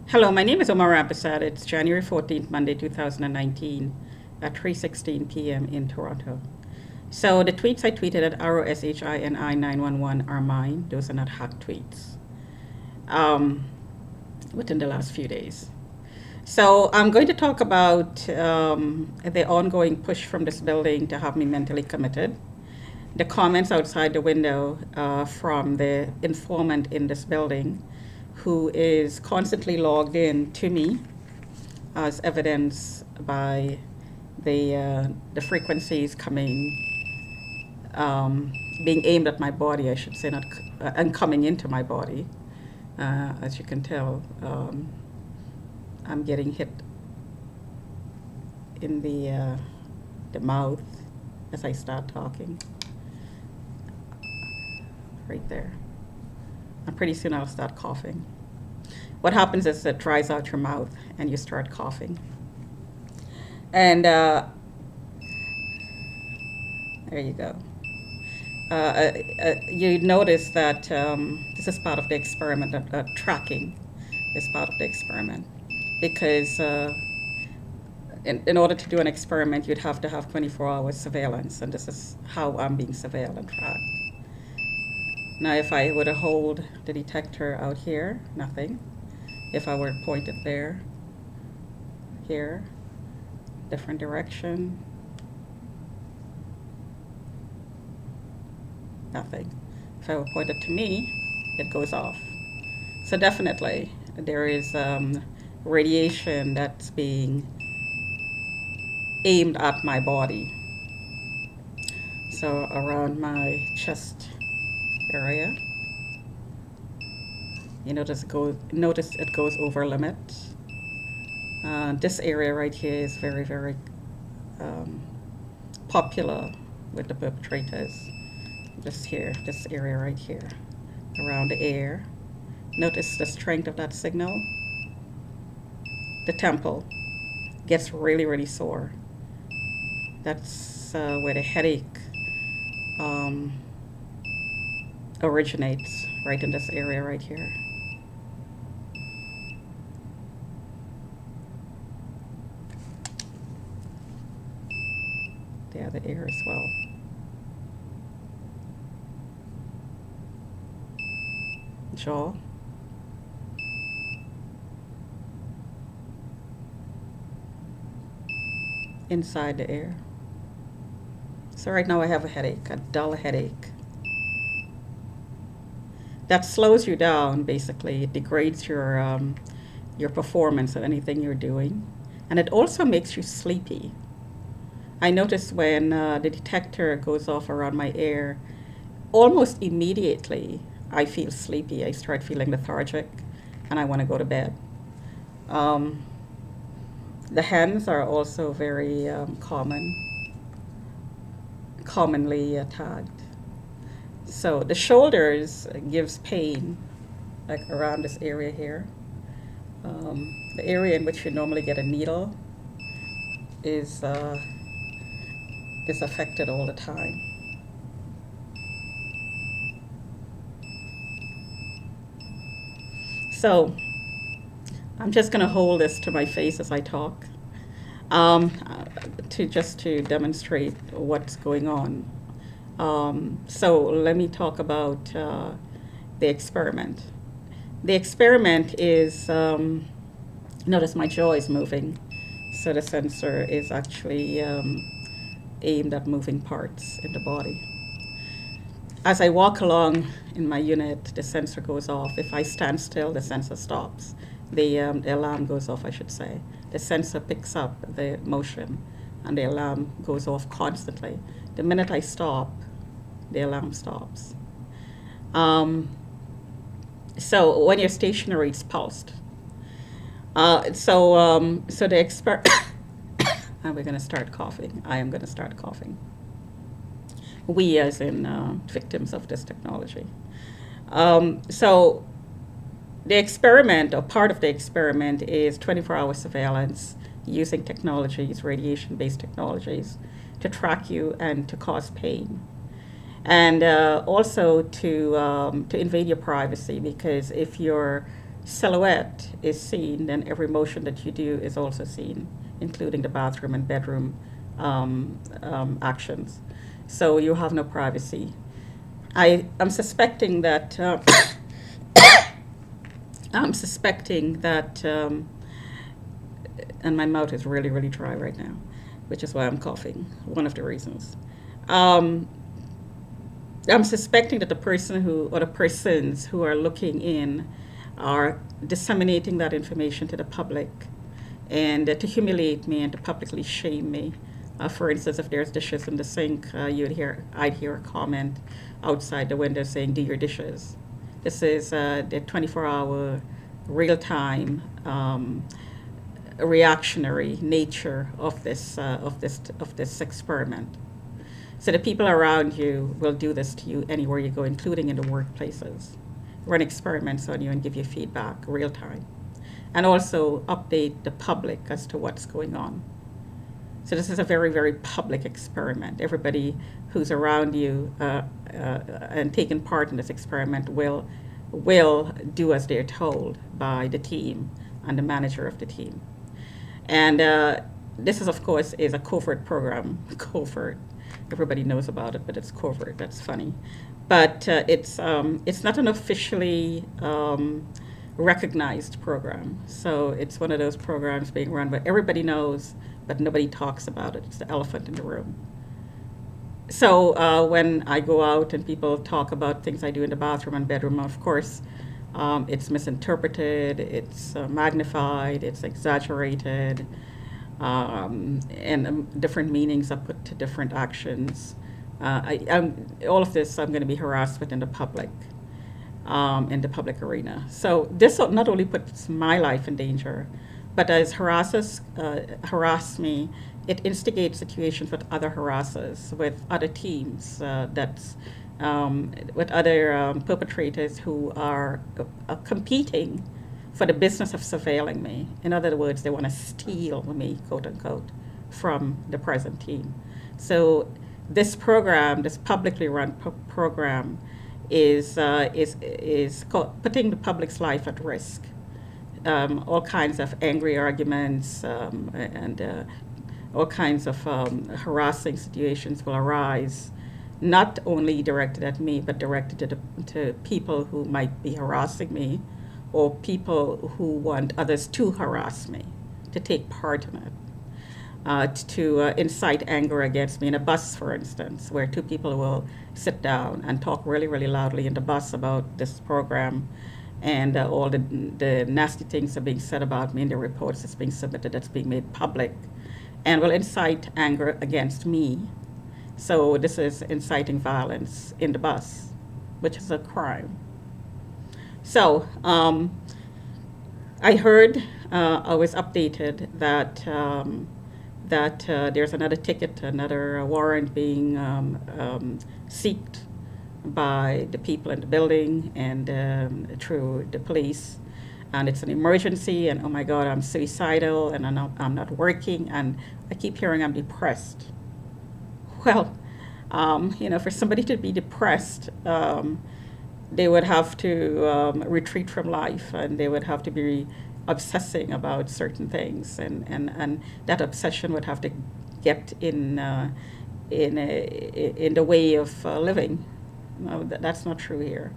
Hello, my name is Omar Abasad. It's January 14th, Monday, 2019 at 3:16 p.m. in Toronto. So the tweets I tweeted at ROSHINI911 are mine. Those are not hacked tweets um, within the last few days. So I'm going to talk about the ongoing push from this building to have me mentally committed, the comments outside the window from the informant in this building who is constantly logged in to me as evidenced by the frequencies coming, being aimed at my body, I should say, not and coming into my body. As you can tell, I'm getting hit in the mouth as I start talking, right there. And pretty soon I'll start coughing. What happens is it dries out your mouth and you start coughing. And there you go. You notice that this is part of the experiment, tracking is part of the experiment. Because in order to do an experiment, you'd have to have 24 hours surveillance, and this is how I'm being surveilled and tracked. Now, if I were to hold the detector out here, nothing. If I were to point it there, here, different direction, nothing. If I were to point it to me, it goes off. So definitely, there is radiation that's being aimed at my body. So around my chest area, notice it goes over limit. This area right here is very, very popular with the perpetrators. Just here, this area right here, around the ear. Notice the strength of that signal. The temple gets really, really sore. That's where the headache originates, right in this area right here. The other ear as well. Jaw. Inside the ear. So right now I have a headache, a dull headache. That slows you down, basically. It degrades your performance of anything you're doing. And it also makes you sleepy. I notice when the detector goes off around my ear, almost immediately I feel sleepy. I start feeling lethargic and I want to go to bed. The hands are also very commonly tagged. So the shoulders gives pain, like around this area here. The area in which you normally get a needle is affected all the time. So I'm just going to hold this to my face as I talk, um, to demonstrate what's going on. So let me talk about the experiment. The experiment is, notice my jaw is moving, so the sensor is actually aimed at moving parts in the body. As I walk along in my unit, the sensor goes off. If I stand still, the sensor stops. The alarm goes off, I should say. The sensor picks up the motion, and the alarm goes off constantly. The minute I stop, the alarm stops. So when you're stationary, it's pulsed. So the expert, and we're going to start coughing. I am going to start coughing. We, as in victims of this technology. So the experiment, or part of the experiment, is 24-hour surveillance using technologies, radiation-based technologies, to track you and to cause pain. And also to invade your privacy, because if you're silhouette is seen, then every motion that you do is also seen, including the bathroom and bedroom actions. So you have no privacy. I'm suspecting that I'm suspecting that, and my mouth is really, really dry right now, which is why I'm coughing. One of the reasons. Um, I'm suspecting that the person who, or the persons who are looking in, are disseminating that information to the public, and to humiliate me and to publicly shame me. For instance, if there's dishes in the sink, I'd hear a comment outside the window saying, "Do your dishes." This is the 24-hour, real-time, reactionary nature of this experiment. So the people around you will do this to you anywhere you go, including in the workplaces. Run experiments on you and give you feedback real time, and also update the public as to what's going on. So this is a very, very public experiment. Everybody who's around you and taking part in this experiment will do as they're told by the team and the manager of the team. And this is, of course, is a covert program. Covert. Everybody knows about it, but it's covert. That's funny. But it's not an officially recognized program. So it's one of those programs being run where everybody knows, but nobody talks about it. It's the elephant in the room. So when I go out and people talk about things I do in the bathroom and bedroom, of course, it's misinterpreted, it's magnified, it's exaggerated, and different meanings are put to different actions. All of this I'm going to be harassed with in the public arena. So this not only puts my life in danger, but as harassers harass me, it instigates situations with other harassers, with other teams, with other perpetrators who are competing for the business of surveilling me. In other words, they want to steal me, quote unquote, from the present team. So this program, this publicly run program, is putting the public's life at risk. All kinds of angry arguments and all kinds of harassing situations will arise, not only directed at me, but directed to people who might be harassing me, or people who want others to harass me, to take part in it, to incite anger against me in a bus, for instance, where two people will sit down and talk really, really loudly in the bus about this program, and all the nasty things are being said about me in the reports that's being submitted, that's being made public, and will incite anger against me. So this is inciting violence in the bus, which is a crime. So I heard, I was updated that there's another ticket, another warrant being sought by the people in the building and through the police. And it's an emergency, and oh my God, I'm suicidal, and I'm not working, and I keep hearing I'm depressed. Well, for somebody to be depressed, they would have to retreat from life, and they would have to be obsessing about certain things, and that obsession would have to get in the way of living. No, that's not true here.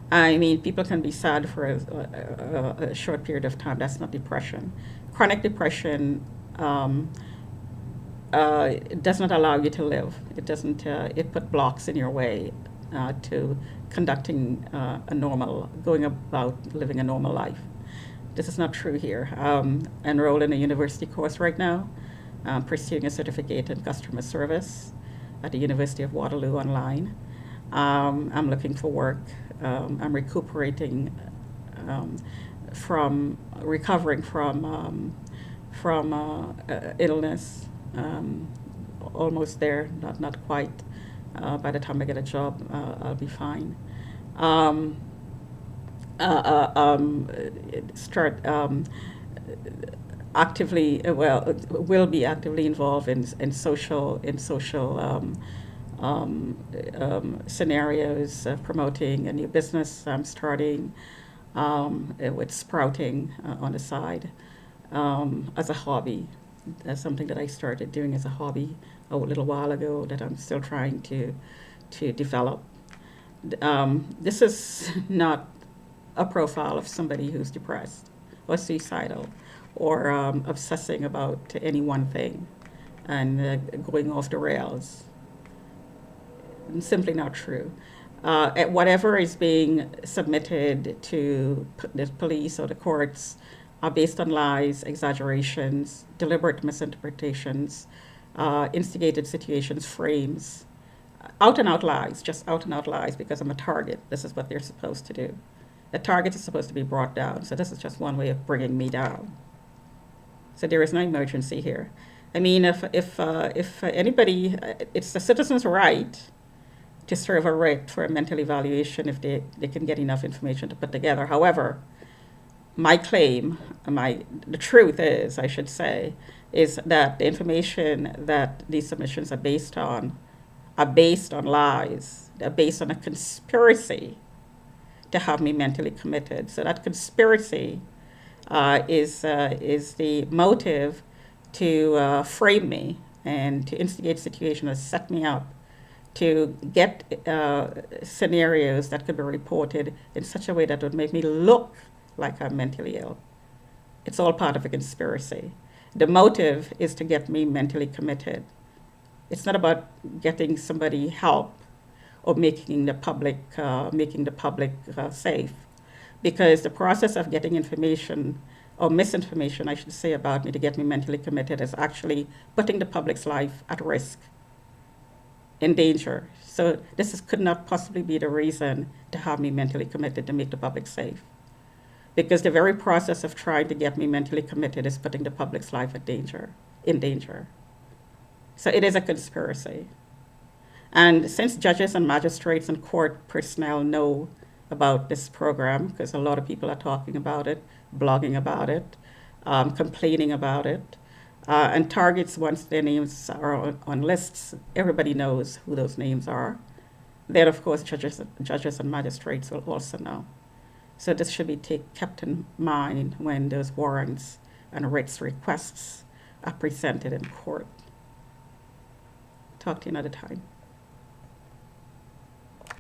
I mean, people can be sad for a short period of time. That's not depression. Chronic depression it does not allow you to live. It doesn't. It put blocks in your way to conducting going about living a normal life. This is not true here. Enrolled in a university course right now, pursuing a certificate in customer service at the University of Waterloo online. I'm looking for work. I'm recuperating from recovering from illness. Almost there, not quite. By the time I get a job, I'll be fine. Start actively, will be actively involved in social scenarios, promoting a new business I'm starting, with sprouting on the side as a hobby. That's something that I started doing as a hobby a little while ago that I'm still trying to develop. This is not a profile of somebody who's depressed or suicidal or obsessing about any one thing and going off the rails. Simply not true. Whatever is being submitted to the police or the courts are based on lies, exaggerations, deliberate misinterpretations, instigated situations, frames, out and out lies, just out and out lies because I'm a target. This is what they're supposed to do. The target is supposed to be brought down, so this is just one way of bringing me down. So there is no emergency here. I mean, if anybody, it's the citizen's right to serve a writ for a mental evaluation if they can get enough information to put together. However, my claim, the truth is, I should say, is that the information that these submissions are based on lies. They're based on a conspiracy to have me mentally committed. So that conspiracy is the motive to frame me and to instigate situations that set me up to get scenarios that could be reported in such a way that would make me look like I'm mentally ill. It's all part of a conspiracy. The motive is to get me mentally committed. It's not about getting somebody help or making the public safe, because the process of getting information or misinformation, I should say, about me to get me mentally committed is actually putting the public's life at risk, in danger. So could not possibly be the reason to have me mentally committed to make the public safe, because the very process of trying to get me mentally committed is putting the public's life in danger. So it is a conspiracy. And since judges and magistrates and court personnel know about this program, because a lot of people are talking about it, blogging about it, complaining about it, and targets, once their names are on lists, everybody knows who those names are. Then, of course, judges and magistrates will also know. So this should be kept in mind when those warrants and writs requests are presented in court. Talk to you another time.